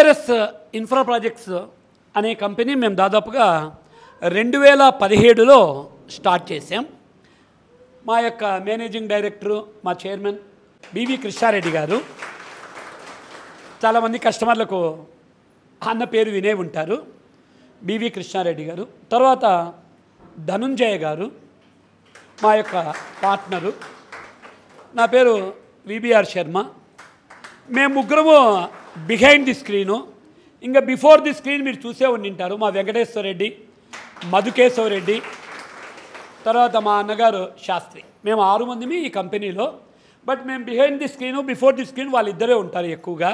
ఎస్విఆర్ఎస్ infra projects అనే company మేము దాదాపుగా 2017లో స్టార్ట్ చేసాం. మా యొక్క మేనేజింగ్ డైరెక్టరు, మా చైర్మన్ బివి కృష్ణారెడ్డి గారు. చాలామంది కస్టమర్లకు అన్న పేరు వినే ఉంటారు, బివి కృష్ణారెడ్డి గారు. తర్వాత ధనుంజయ గారు మా యొక్క పార్ట్నరు. నా పేరు విబిఆర్ శర్మ. మేము ముగ్గురము బిహైండ్ ది స్క్రీను, ఇంకా బిఫోర్ ది స్క్రీన్ మీరు చూసే ఉండింటారు. మా వెంకటేశ్వర రెడ్డి, మధుకేశ్వర రెడ్డి, తర్వాత మా అన్నగారు శాస్త్రి. మేము 6 మందిమి ఈ కంపెనీలో. బట్ మేము behind the screen, before the screen వాళ్ళిద్దరే ఉంటారు ఎక్కువగా.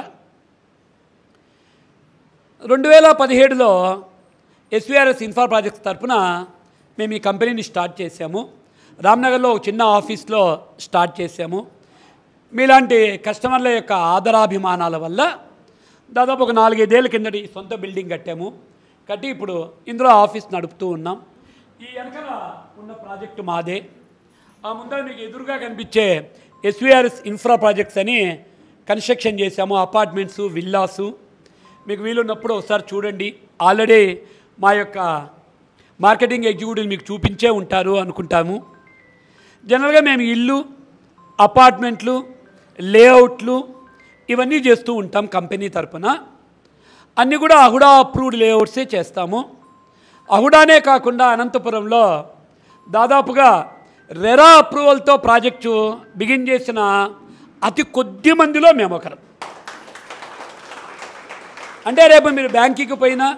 2017లో ఎస్విఆర్ఎస్ ఇన్ఫ్రా ప్రాజెక్ట్స్ తరఫున మేము ఈ కంపెనీని స్టార్ట్ చేసాము. రామ్నగర్లో ఒక చిన్న ఆఫీస్లో స్టార్ట్ చేసాము. మీలాంటి కస్టమర్ల యొక్క ఆదరాభిమానాల వల్ల దాదాపు ఒక 4-5 ఏళ్ళ కిందటి సొంత బిల్డింగ్ కట్టి ఇప్పుడు ఇందులో ఆఫీస్ నడుపుతూ ఉన్నాం. ఈ వెనకాల ఉన్న ప్రాజెక్టు మాదే. ఆ ముందర మీకు ఎదురుగా కనిపించే ఎస్విఆర్ఎస్ ఇన్ఫ్రా ప్రాజెక్ట్స్ అని కన్స్ట్రక్షన్ చేశాము. Apartments, villas. మీకు వీలున్నప్పుడు ఒకసారి చూడండి. ఆల్రెడీ మా యొక్క మార్కెటింగ్ ఎగ్జిక్యూటివ్ మీకు చూపించే ఉంటారు అనుకుంటాము. జనరల్గా మేము ఇల్లు, అపార్ట్మెంట్లు, లేఅవుట్లు ఇవన్నీ చేస్తూ ఉంటాం కంపెనీ తరఫున. అన్నీ కూడా అహుడా అప్రూవ్డ్ లేఅవుట్సే చేస్తాము. అహుడానే కాకుండా అనంతపురంలో దాదాపుగా రెరా అప్రూవల్తో ప్రాజెక్టు బిగిన్ చేసిన అతి కొద్ది మందిలో మేము ఒకరు. అంటే రేపు మీరు బ్యాంకుకి పోయినా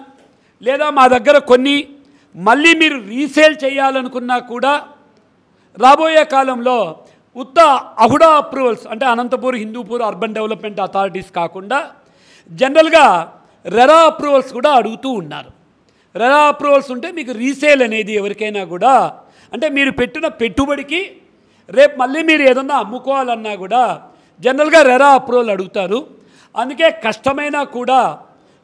లేదా మా దగ్గర కొన్ని మళ్ళీ మీరు రీసేల్ చేయాలనుకున్నా కూడా రాబోయే కాలంలో ఉత్త అహుడా అప్రూవల్స్ అంటే Anantapur, Hindupur urban development authorities కాకుండా జనరల్గా రెరా అప్రూవల్స్ కూడా అడుగుతూ ఉన్నారు. రెరా అప్రూవల్స్ ఉంటే మీకు రీసేల్ అనేది ఎవరికైనా కూడా అంటే మీరు పెట్టిన పెట్టుబడికి రేపు మళ్ళీ మీరు ఏదన్నా అమ్ముకోవాలన్నా కూడా జనరల్గా రెరా అప్రూవల్ అడుగుతారు. అందుకే కష్టమైనా కూడా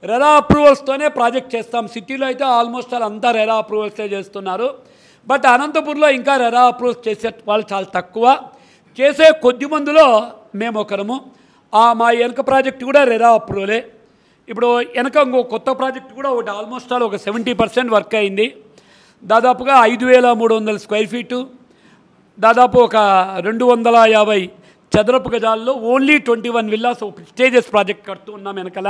రెరా అప్రూవల్స్తోనే ప్రాజెక్ట్ చేస్తాం. సిటీలో అయితే ఆల్మోస్ట్ అంతా రెరా అప్రూవల్సే చేస్తున్నారు. బట్ అనంతపూర్లో ఇంకా రెరా అప్రూవల్స్ చేసే వాళ్ళు చాలా తక్కువ. చేసే కొద్ది మందిలో మేము ఒకరము. మా వెనక ప్రాజెక్ట్ కూడా రెరా అప్రూవలే. ఇప్పుడు వెనక ఇంకో కొత్త ప్రాజెక్ట్ కూడా ఒకటి ఆల్మోస్ట్ ఒక 70% వర్క్ అయింది. దాదాపుగా 5300 స్క్వేర్ ఫీటు, దాదాపు ఒక 250 చదరపు గజాల్లో ఓన్లీ 21 విల్లాస్ స్టేజెస్ ప్రాజెక్ట్ కడుతూ ఉన్నాం. వెనకాల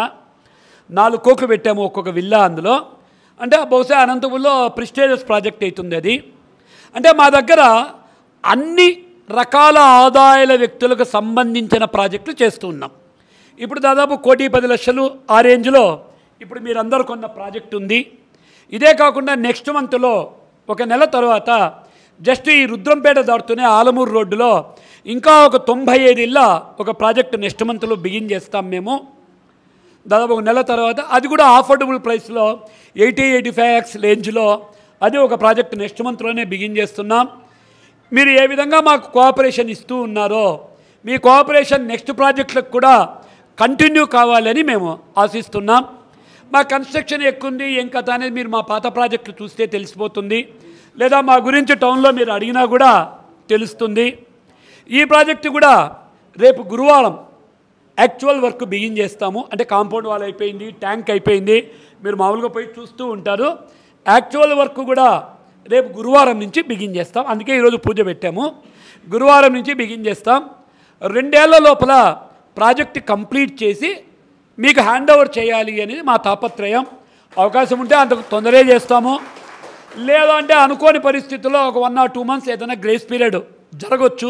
4 కోట్లు పెట్టాము ఒక్కొక్క విల్లా అందులో. అంటే బహుశా అనంతపురంలో ప్రిస్టేజియస్ ప్రాజెక్ట్ అవుతుంది అది. అంటే మా దగ్గర అన్ని రకాల ఆదాయాల వ్యక్తులకు సంబంధించిన ప్రాజెక్టులు చేస్తూ ఉన్నాం. ఇప్పుడు దాదాపు 1,10,00,000 ఆ రేంజ్లో ఇప్పుడు మీరందరూ కొన్న ప్రాజెక్ట్ ఉంది. ఇదే కాకుండా నెక్స్ట్ మంత్లో ఒక నెల తర్వాత జస్ట్ ఈ రుద్రంపేట దాటుతూనే ఆలమూరు రోడ్డులో ఇంకా ఒక 95 ఇళ్ళ ఒక ప్రాజెక్టు నెక్స్ట్ మంత్లో బిగిన్ చేస్తాం మేము. దాదాపు ఒక నెల తర్వాత అది కూడా అఫోర్డబుల్ ప్రైస్లో 80-85 lakhs రేంజ్లో అది ఒక ప్రాజెక్ట్ నెక్స్ట్ మంత్లోనే బిగిన్ చేస్తున్నాం. మీరు ఏ విధంగా మాకు కోఆపరేషన్ ఇస్తూ ఉన్నారో మీ కోఆపరేషన్ నెక్స్ట్ ప్రాజెక్టులకు కూడా కంటిన్యూ కావాలని మేము ఆశిస్తున్నాం. మా కన్స్ట్రక్షన్ ఎక్కుంది ఏం కథ అనేది మీరు మా పాత ప్రాజెక్టులు చూస్తే తెలిసిపోతుంది. లేదా మా గురించి టౌన్లో మీరు అడిగినా కూడా తెలుస్తుంది. ఈ ప్రాజెక్టు కూడా రేపు గురువారం యాక్చువల్ వర్క్ బిగిన్ చేస్తాము. అంటే కాంపౌండ్ వాల్ అయిపోయింది, ట్యాంక్ అయిపోయింది, మీరు మామూలుగా పోయి చూస్తూ ఉంటారు. యాక్చువల్ వర్క్ కూడా రేపు గురువారం నుంచి బిగిన్ చేస్తాం. అందుకే ఈరోజు పూజ పెట్టాము. గురువారం నుంచి బిగిన్ చేస్తాం. 2 ఏళ్ల లోపల ప్రాజెక్ట్ కంప్లీట్ చేసి మీకు హ్యాండ్ ఓవర్ చేయాలి అనేది మా తాపత్రయం. అవకాశం ఉంటే అంతకు తొందరే చేస్తాము. లేదంటే అనుకోని పరిస్థితుల్లో ఒక 1 or 2 months ఏదైనా గ్రేస్ పీరియడ్ జరగవచ్చు,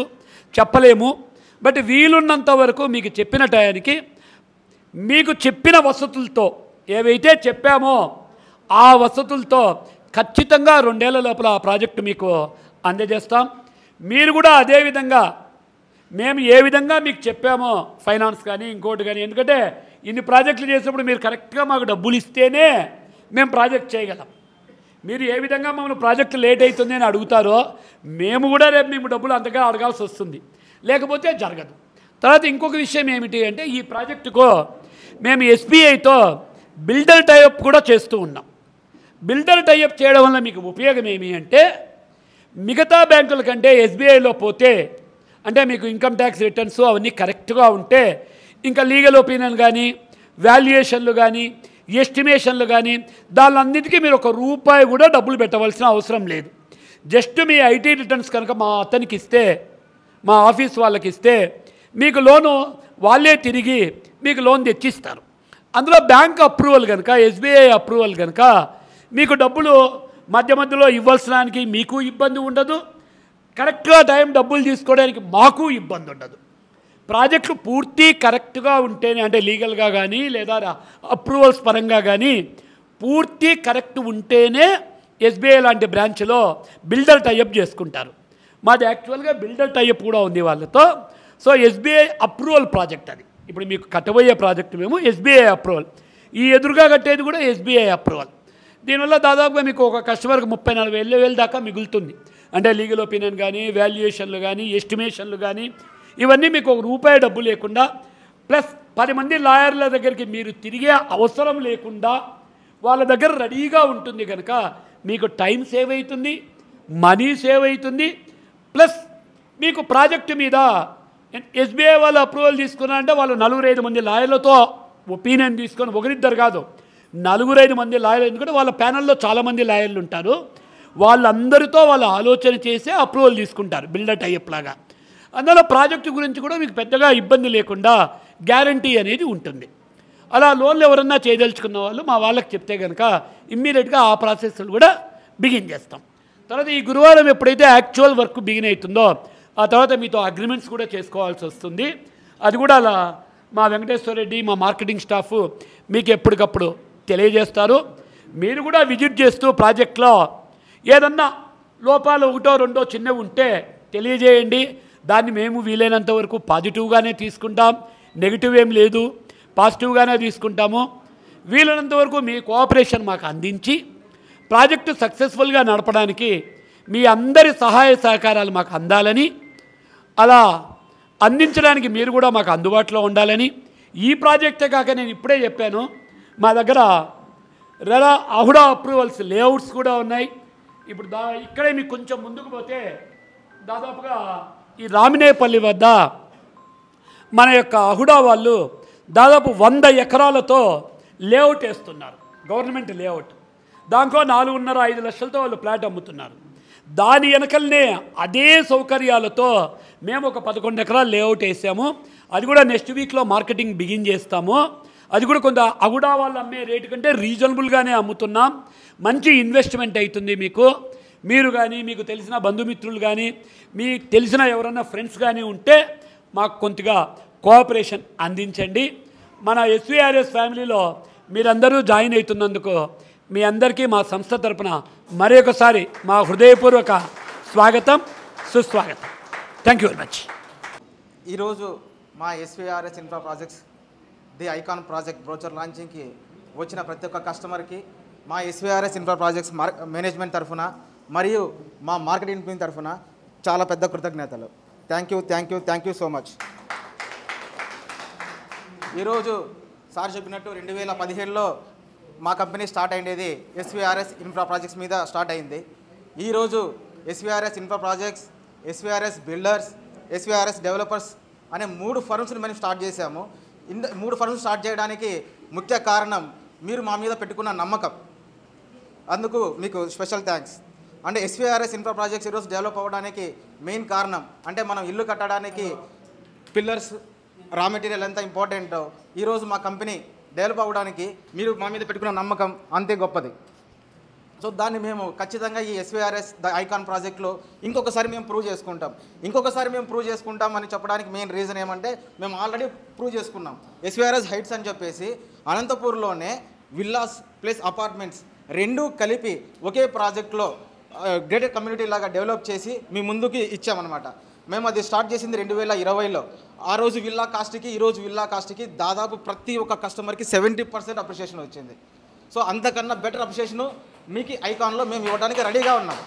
చెప్పలేము. బట్ వీలున్నంత వరకు మీకు చెప్పిన టయానికి మీకు చెప్పిన వసతులతో ఏవైతే చెప్పామో ఆ వసతులతో ఖచ్చితంగా 2 ఏళ్ల లోపల ఆ ప్రాజెక్టు మీకు అందజేస్తాం. మీరు కూడా అదేవిధంగా మేము ఏ విధంగా మీకు చెప్పామో ఫైనాన్స్ కానీ ఇంకోటి కానీ, ఎందుకంటే ఇన్ని ప్రాజెక్టులు చేసినప్పుడు మీరు కరెక్ట్గా మాకు డబ్బులు ఇస్తేనే మేము ప్రాజెక్ట్ చేయగలం. మీరు ఏ విధంగా మమ్మల్ని ప్రాజెక్టు లేట్ అవుతుంది అని అడుగుతారో మేము కూడా రేపు మేము డబ్బులు అంతగా అడగాల్సి వస్తుంది, లేకపోతే జరగదు. తర్వాత ఇంకొక విషయం ఏమిటి అంటే ఈ ప్రాజెక్టుకు మేము ఎస్బీఐతో బిల్డర్ టైఅప్ కూడా చేస్తూ ఉన్నాం. బిల్డర్ టైఅప్ చేయడం వల్ల మీకు ఉపయోగం ఏమి అంటే మిగతా బ్యాంకుల కంటే ఎస్బీఐలో పోతే అంటే మీకు ఇన్కమ్ ట్యాక్స్ రిటర్న్స్ అవన్నీ కరెక్ట్గా ఉంటే ఇంకా లీగల్ ఒపీనియన్ కానీ వాల్యుయేషన్లు కానీ ఎస్టిమేషన్లు కానీ దానిలన్నిటికీ మీరు ₹1 కూడా డబ్బులు పెట్టవలసిన అవసరం లేదు. జస్ట్ మీ ఐటీ రిటర్న్స్ కనుక మా అతనికి ఇస్తే, మా ఆఫీస్ వాళ్ళకి ఇస్తే మీకు లోను వాళ్ళే తిరిగి మీకు లోన్ తెచ్చిస్తారు. అందులో బ్యాంక్ అప్రూవల్ కనుక, ఎస్బీఐ అప్రూవల్ కనుక మీకు డబ్బులు మధ్యలో ఇవ్వాల్సినానికి మీకు ఇబ్బంది ఉండదు, కరెక్ట్గా టైం డబ్బులు తీసుకోవడానికి మాకు ఇబ్బంది ఉండదు. ప్రాజెక్టులు పూర్తి కరెక్ట్గా ఉంటేనే, అంటే లీగల్గా కానీ లేదా అప్రూవల్స్ పరంగా కానీ పూర్తి కరెక్ట్ ఉంటేనే ఎస్బీఐ లాంటి బ్రాంచ్లో బిల్డర్ టైఅప్ చేసుకుంటారు. మాది యాక్చువల్గా బిల్డర్ టైఅప్ కూడా ఉంది వాళ్ళతో. సో ఎస్బీఐ అప్రూవల్ ప్రాజెక్ట్ అది. ఇప్పుడు మీకు కట్టబోయే ప్రాజెక్టు మేము ఎస్బీఐ అప్రూవల్, ఈ ఎదురుగా కట్టేది కూడా ఎస్బీఐ అప్రూవల్. దీనివల్ల దాదాపుగా మీకు ఒక కస్టమర్కి 30-40 దాకా మిగులుతుంది. అంటే లీగల్ ఒపీనియన్ కానీ, వాల్యుయేషన్లు కానీ, ఎస్టిమేషన్లు కానీ, ఇవన్నీ మీకు ₹1 డబ్బు లేకుండా, ప్లస్ 10 మంది లాయర్ల దగ్గరికి మీరు తిరిగే అవసరం లేకుండా వాళ్ళ దగ్గర రెడీగా ఉంటుంది కనుక మీకు టైం సేవ్ అవుతుంది, మనీ సేవ్ అవుతుంది. ప్లస్ మీకు ప్రాజెక్టు మీద ఎస్బీఐ వాళ్ళు అప్రూవల్ తీసుకున్నారంటే వాళ్ళు 4-5 మంది లాయర్లతో ఒపీనియన్ తీసుకొని, ఒకరిద్దరు కాదు 4-5 మంది లాయర్లు, ఎందుకంటే వాళ్ళ ప్యానల్లో చాలామంది లాయర్లు ఉంటారు. వాళ్ళందరితో వాళ్ళు ఆలోచన చేసే అప్రూవల్ తీసుకుంటారు బిల్డర్ టైఅప్ లాగా. అందులో ప్రాజెక్టు గురించి కూడా మీకు పెద్దగా ఇబ్బంది లేకుండా గ్యారంటీ అనేది ఉంటుంది. అలా లోన్లు ఎవరన్నా చేయదలుచుకున్న వాళ్ళు మా వాళ్ళకి చెప్తే కనుక ఇమ్మీడియట్గా ఆ ప్రాసెస్లు కూడా బిగిన్ చేస్తాం. తర్వాత ఈ గురువారం ఎప్పుడైతే యాక్చువల్ వర్క్ బిగిన్ అవుతుందో ఆ తర్వాత మీతో అగ్రిమెంట్స్ కూడా చేసుకోవాల్సి వస్తుంది. అది కూడా అలా మా వెంకటేశ్వర రెడ్డి, మా మార్కెటింగ్ స్టాఫ్ మీకు ఎప్పటికప్పుడు తెలియజేస్తారు. మీరు కూడా విజిట్ చేస్తూ ప్రాజెక్ట్లో ఏదన్నా లోపాలు 1-2 చిన్నవి ఉంటే తెలియజేయండి. దాన్ని మేము వీలైనంత వరకు పాజిటివ్గానే తీసుకుంటాం, నెగిటివ్ ఏం లేదు, పాజిటివ్గానే తీసుకుంటాము. వీలైనంత వరకు మీ కోఆపరేషన్ మాకు అందించి ప్రాజెక్టు సక్సెస్ఫుల్గా నడపడానికి మీ అందరి సహాయ సహకారాలు మాకు అందాలని, అలా అందించడానికి మీరు కూడా మాకు అందుబాటులో ఉండాలని. ఈ ప్రాజెక్టే కాక నేను ఇప్పుడే చెప్పాను, మా దగ్గర అహుడా అప్రూవల్స్ లేఅవుట్స్ కూడా ఉన్నాయి. ఇప్పుడు ఇక్కడే మీకు కొంచెం ముందుకు పోతే దాదాపుగా ఈ రామినేపల్లి వద్ద మన యొక్క అహుడా వాళ్ళు దాదాపు 100 ఎకరాలతో లేఅవుట్ వేస్తున్నారు, గవర్నమెంట్ లేఅవుట్. దాంట్లో 4.5 లక్షలతో వాళ్ళు ప్లాట్ అమ్ముతున్నారు. దాని వెనకలనే అదే సౌకర్యాలతో మేము ఒక 11 ఎకరాలు లేఅవుట్ వేసాము. అది కూడా నెక్స్ట్ వీక్లో మార్కెటింగ్ బిగిన్ చేస్తాము. అది కూడా కొంత అహుడా వాళ్ళు అమ్మే రేటు కంటే రీజనబుల్గానే అమ్ముతున్నాం. మంచి ఇన్వెస్ట్మెంట్ అవుతుంది మీకు. మీరు కానీ, మీకు తెలిసిన బంధుమిత్రులు కానీ, మీకు తెలిసిన ఎవరన్నా ఫ్రెండ్స్ కానీ ఉంటే మాకు కొద్దిగా కోఆపరేషన్ అందించండి. మన ఎస్వీఆర్ఎస్ ఫ్యామిలీలో మీరందరూ జాయిన్ అవుతున్నందుకు మీ అందరికీ మా సంస్థ తరపున మరొకసారి మా హృదయపూర్వక స్వాగతం, సుస్వాగతం. Thank you very much. ఈరోజు మా SVRS infra projects the icon project brochure లాంచింగ్కి వచ్చిన ప్రతి ఒక్క కస్టమర్కి మా ఎస్వీఆర్ఎస్ ఇన్ఫ్రా ప్రాజెక్ట్స్ మేనేజ్మెంట్ తరఫున మరియు మా మార్కెటింగ్ టీం తరఫున చాలా పెద్ద కృతజ్ఞతలు. Thank you so much. ఈరోజు సార్ చెప్పినట్టు 2017లో మా కంపెనీ స్టార్ట్ అయ్యేది ఎస్వీఆర్ఎస్ ఇన్ఫ్రా ప్రాజెక్ట్స్ మీద స్టార్ట్ అయింది. ఈరోజు ఎస్వీఆర్ఎస్ ఇన్ఫ్రా ప్రాజెక్ట్స్, ఎస్వీఆర్ఎస్ బిల్డర్స్, ఎస్వీఆర్ఎస్ డెవలపర్స్ అనే 3 ఫర్మ్స్ని మేము స్టార్ట్ చేశాము. 3 ఫర్మ్స్ స్టార్ట్ చేయడానికి ముఖ్య కారణం మీరు మా మీద పెట్టుకున్న నమ్మకం. అందుకు మీకు స్పెషల్ థ్యాంక్స్. అంటే ఎస్వీఆర్ఎస్ ఇన్ఫ్రా ప్రాజెక్ట్స్ ఈరోజు డెవలప్ అవ్వడానికి మెయిన్ కారణం అంటే మనం ఇల్లు కట్టడానికి పిల్లర్స్, రా మెటీరియల్ ఎంత ఇంపార్టెంటో ఈరోజు మా కంపెనీ డెవలప్ అవ్వడానికి మీరు మా మీద పెట్టుకున్న నమ్మకం అంతే గొప్పది. సో దాన్ని మేము ఖచ్చితంగా ఈ ఎస్వీఆర్ఎస్ ద ఐకాన్ ప్రాజెక్ట్లో ఇంకొకసారి మేము ప్రూవ్ చేసుకుంటాం అని చెప్పడానికి మెయిన్ రీజన్ ఏమంటే మేము ఆల్రెడీ ప్రూవ్ చేసుకున్నాం. ఎస్వీఆర్ఎస్ హైట్స్ అని చెప్పేసి అనంతపూర్లోనే విల్లాస్ ప్లస్ అపార్ట్మెంట్స్ 2 కలిపి ఒకే ప్రాజెక్ట్లో గ్రేటర్ కమ్యూనిటీ లాగా డెవలప్ చేసి మీ ముందుకి ఇచ్చామన్నమాట. మేము అది స్టార్ట్ చేసింది 2020లో. ఆ రోజు విల్లా కాస్ట్కి ఈరోజు విల్లా కాస్ట్కి దాదాపు ప్రతి ఒక్క కస్టమర్కి 70% అప్రిషియేషన్ వచ్చింది. సో అంతకన్నా బెటర్ అప్రిషియేషను మీకు ఐకాన్లో మేము ఇవ్వడానికి రెడీగా ఉన్నాం.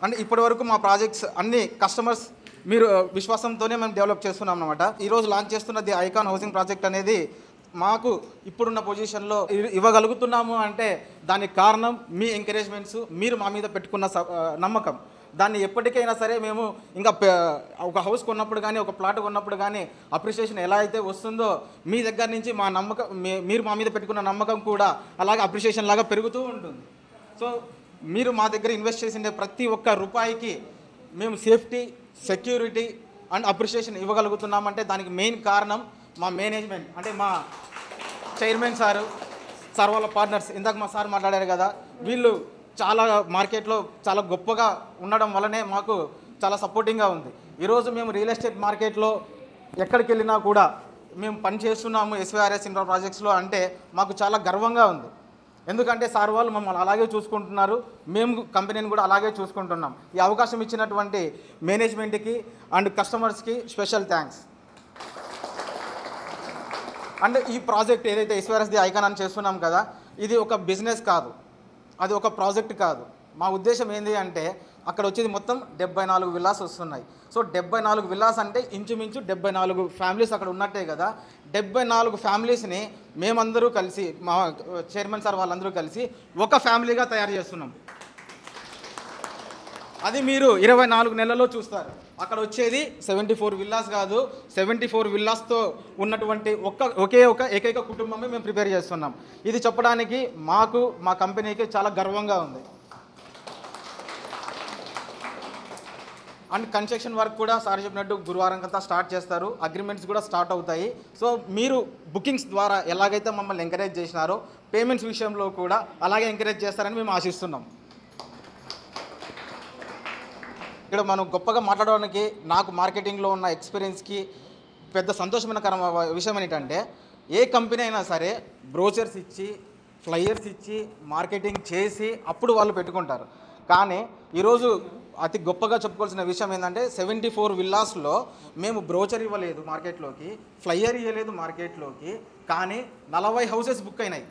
అంటే ఇప్పటి వరకు మా ప్రాజెక్ట్స్ అన్ని కస్టమర్స్ మీరు విశ్వాసంతోనే మేము డెవలప్ చేస్తున్నాం అన్నమాట. ఈరోజు లాంచ్ చేస్తున్న ది ఐకాన్ హౌసింగ్ ప్రాజెక్ట్ అనేది మాకు ఇప్పుడున్న పొజిషన్లో ఇవ్వగలుగుతున్నాము అంటే దానికి కారణం మీ ఎంకరేజ్మెంట్స్, మీరు మా మీద పెట్టుకున్న నమ్మకం. దాన్ని ఎప్పటికైనా సరే మేము ఇంకా ఒక హౌస్ కొన్నప్పుడు కానీ ఒక ప్లాట్ కొన్నప్పుడు కానీ అప్రిషియేషన్ ఎలా అయితే వస్తుందో మీ దగ్గర నుంచి మా నమ్మకం మీరు మా మీద పెట్టుకున్న నమ్మకం కూడా అలాగే అప్రిషియేషన్ లాగా పెరుగుతూ ఉంటుంది. సో మీరు మా దగ్గర ఇన్వెస్ట్ చేసిన ప్రతి ఒక్క రూపాయికి మేము సేఫ్టీ, సెక్యూరిటీ అండ్ అప్రిషియేషన్ ఇవ్వగలుగుతున్నామంటే దానికి మెయిన్ కారణం మా మేనేజ్మెంట్, అంటే మా చైర్మన్ సార్ వాళ్ళ పార్ట్నర్స్. ఇందాక మా సార్ మాట్లాడారు కదా, వీళ్ళు చాలా మార్కెట్లో చాలా గొప్పగా ఉండడం వల్లనే మాకు చాలా సపోర్టింగ్గా ఉంది. ఈరోజు మేము రియల్ ఎస్టేట్ మార్కెట్లో ఎక్కడికి వెళ్ళినా కూడా మేము పని చేస్తున్నాము ఎస్వీఆర్ఎస్ ఇన్ఫ్రా ప్రాజెక్ట్స్లో అంటే మాకు చాలా గర్వంగా ఉంది. ఎందుకంటే సార్ వాళ్ళు మమ్మల్ని అలాగే చూసుకుంటున్నారు, మేము కంపెనీని కూడా అలాగే చూసుకుంటున్నాం. ఈ అవకాశం ఇచ్చినటువంటి మేనేజ్మెంట్కి అండ్ కస్టమర్స్కి స్పెషల్ థ్యాంక్స్. అండ్ ఈ ప్రాజెక్ట్ ఏదైతే ఎస్వీఆర్ఎస్ ది ఐకాన్ అని చేస్తున్నాం కదా, ఇది ఒక బిజినెస్ కాదు, అది ఒక ప్రాజెక్ట్ కాదు. మా ఉద్దేశం ఏంటి అంటే అక్కడ వచ్చేది మొత్తం 74 విల్లాస్ వస్తున్నాయి. సో 74 విల్లాస్ అంటే ఇంచుమించు 74 ఫ్యామిలీస్ అక్కడ ఉన్నట్టే కదా. 74 ఫ్యామిలీస్ని మేమందరూ కలిసి, మా చైర్మన్ సార్ వాళ్ళందరూ కలిసి ఒక ఫ్యామిలీగా తయారు చేస్తున్నాం. అది మీరు 24 నెలల్లో చూస్తారు. అక్కడ వచ్చేది 74 విల్లాస్ కాదు, 74 విల్లాస్తో ఉన్నటువంటి ఏకైక కుటుంబమే మేము ప్రిపేర్ చేస్తున్నాం. ఇది చెప్పడానికి మాకు, మా కంపెనీకి చాలా గర్వంగా ఉంది. అండ్ కన్స్ట్రక్షన్ వర్క్ కూడా సార్ చెప్పినట్టు గురువారం కంతా స్టార్ట్ చేస్తారు, అగ్రిమెంట్స్ కూడా స్టార్ట్ అవుతాయి. సో మీరు బుకింగ్స్ ద్వారా ఎలాగైతే మమ్మల్ని ఎంకరేజ్ చేసినారో పేమెంట్స్ విషయంలో కూడా అలాగే ఎంకరేజ్ చేస్తారని మేము ఆశిస్తున్నాం. ఇక్కడ మనం గొప్పగా మాట్లాడడానికి నాకు మార్కెటింగ్లో ఉన్న ఎక్స్పీరియన్స్కి పెద్ద సంతోషమైన విషయం ఏంటంటే, ఏ కంపెనీ అయినా సరే బ్రోచర్స్ ఇచ్చి, ఫ్లైయర్స్ ఇచ్చి, మార్కెటింగ్ చేసి అప్పుడు వాళ్ళు పెట్టుకుంటారు. కానీ ఈరోజు అతి గొప్పగా చెప్పుకోవాల్సిన విషయం ఏంటంటే 74 విల్లాస్లో మేము బ్రోచర్ ఇవ్వలేదు మార్కెట్లోకి, ఫ్లైయర్ ఇవ్వలేదు మార్కెట్లోకి, కానీ 40 హౌసెస్ బుక్ అయినాయి.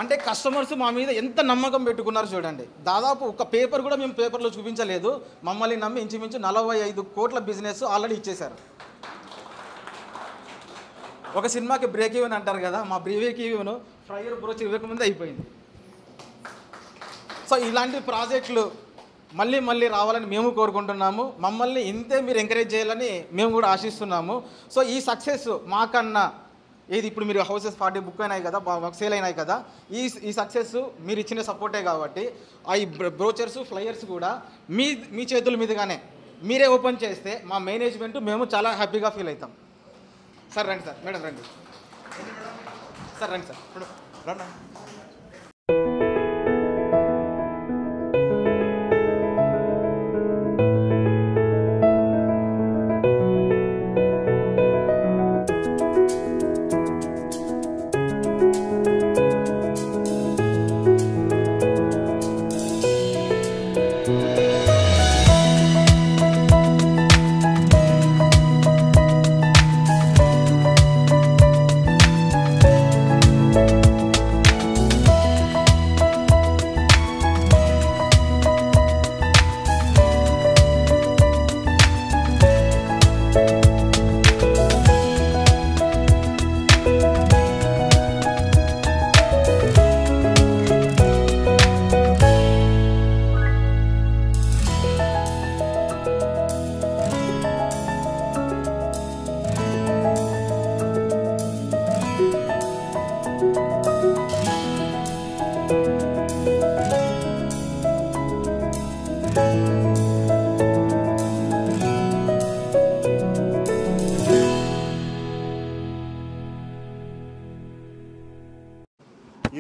అంటే కస్టమర్స్ మా మీద ఎంత నమ్మకం పెట్టుకున్నారు చూడండి. దాదాపు ఒక పేపర్ కూడా మేము పేపర్లో చూపించలేదు, మమ్మల్ని నమ్మి ఇంచుమించు 45 కోట్ల బిజినెస్ ఆల్రెడీ ఇచ్చేశారు. ఒక సినిమాకి బ్రేక్ ఈవెన్ అంటారు కదా, మా బ్రేక్ ఈవెన్ ఫ్లైయర్ బ్రోచర్ ఇవ్వకముందే అయిపోయింది. సో ఇలాంటి ప్రాజెక్టులు మళ్ళీ మళ్ళీ రావాలని మేము కోరుకుంటున్నాము. మమ్మల్ని ఇంతే మీరు ఎంకరేజ్ చేయాలని మేము కూడా ఆశిస్తున్నాము. సో ఈ సక్సెస్ మాకన్నా ఏది ఇప్పుడు మీరు హౌసెస్ 40 బుక్ అయినాయి కదా, సేల్ అయినాయి కదా, ఈ సక్సెస్ మీరు ఇచ్చిన సపోర్టే కాబట్టి ఈ బ్రోచర్స్, ఫ్లైయర్స్ కూడా మీ చేతుల మీదుగానే మీరే ఓపెన్ చేస్తే మా మేనేజ్మెంట్ మేము చాలా హ్యాపీగా ఫీల్ అవుతాం. సార్ రండి సార్, మేడం రండి సార్, రండి సార్, ఇప్పుడు రండి.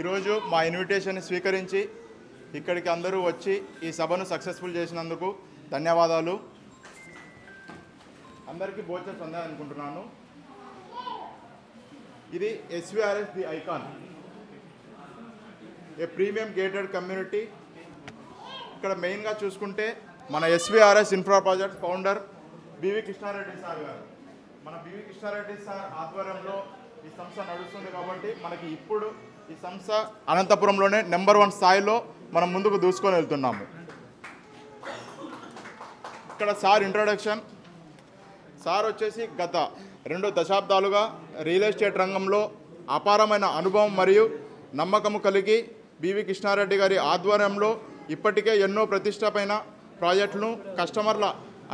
ఈరోజు మా ఇన్విటేషన్ స్వీకరించి ఇక్కడికి అందరూ వచ్చి ఈ సభను సక్సెస్ఫుల్ చేసినందుకు ధన్యవాదాలు. అందరికీ భోజనం అందాలి అనుకుంటున్నాను. ఇది SVRS the icon, a premium gated community. ఇక్కడ మెయిన్గా చూసుకుంటే మన SVRS infra project founder BV Krishna Reddy sir గారు, మన బివి కృష్ణారెడ్డి సార్ ఆధ్వర్యంలో ఈ సంస్థ నడుస్తుంది కాబట్టి మనకి ఇప్పుడు ఈ సంస్థ అనంతపురంలోనే నెంబర్ 1 స్థాయిలో మనం ముందుకు దూసుకొని వెళ్తున్నాము. ఇక్కడ సార్ ఇంట్రొడక్షన్. సార్ వచ్చేసి గత 2 దశాబ్దాలుగా రియల్ ఎస్టేట్ రంగంలో అపారమైన అనుభవం మరియు నమ్మకము కలిగి బివి కృష్ణారెడ్డి గారి ఆధ్వర్యంలో ఇప్పటికే ఎన్నో ప్రతిష్టమైన ప్రాజెక్టులను కస్టమర్ల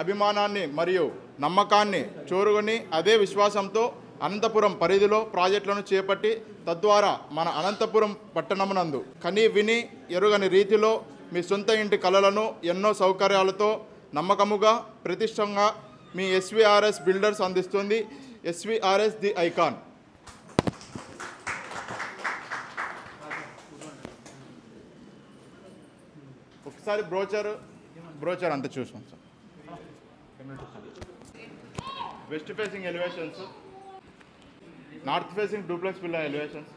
అభిమానాన్ని మరియు నమ్మకాన్ని చూరుకొని అదే విశ్వాసంతో అనంతపురం పరిధిలో ప్రాజెక్టులను చేపట్టి తద్వారా మన అనంతపురం పట్టణమునందు కని విని ఎరుగని రీతిలో మీ సొంత ఇంటి కలలను ఎన్నో సౌకర్యాలతో నమ్మకముగా ప్రతిష్టంగా మీ ఎస్విఆర్ఎస్ బిల్డర్స్ అందిస్తుంది. ఎస్విఆర్ఎస్ ది ఐకాన్. ఒకసారి బ్రోచర్ అంతా చూసాం sir. West facing elevations, north facing duplex villa elevations,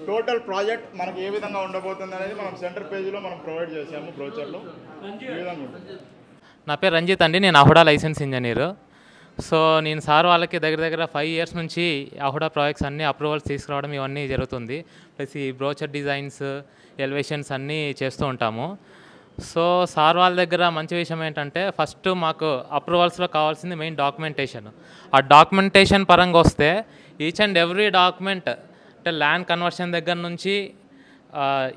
total project మనకి ఏ విధంగా ఉండబోతుంది అనేది మనం సెంటర్ పేజీలో మనం ప్రొవైడ్ చేసాము బ్రోచర్లో. ఈ విధంగా ఉంటుంది. నా పేరు రంజిత్ అండి. నేను అహుడా లైసెన్స్ ఇంజనీరు. సో నేను సార్ వాళ్ళకి దగ్గర 5 years నుంచి అహుడా ప్రాజెక్ట్స్ అన్నీ అప్రూవల్స్ తీసుకురావడం ఇవన్నీ జరుగుతుంది. ప్లస్ ఈ బ్రోచర్ డిజైన్స్, ఎలివేషన్స్ అన్నీ చేస్తూ ఉంటాము. సో సార్ వాళ్ళ దగ్గర మంచి విషయం ఏంటంటే ఫస్ట్ మాకు అప్రూవల్స్లో కావాల్సింది మెయిన్ డాక్యుమెంటేషన్. ఆ డాక్యుమెంటేషన్ పరంగా వస్తే ఈచ్ అండ్ ఎవ్రీ డాక్యుమెంట్ అంటే ల్యాండ్ కన్వర్షన్ దగ్గర నుంచి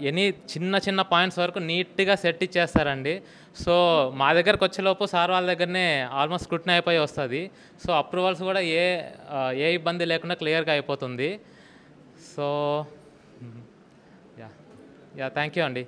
ఎనీ చిన్న పాయింట్స్ వరకు నీట్గా సెట్ ఇచ్చేస్తారండి. సో మా దగ్గరకు వచ్చేలోపు సార్ వాళ్ళ దగ్గరనే ఆల్మోస్ట్ స్క్రూటినీ అయిపోయి వస్తుంది. సో అప్రూవల్స్ కూడా ఏ ఇబ్బంది లేకుండా క్లియర్గా అయిపోతుంది. సో యా థ్యాంక్ యూ అండి.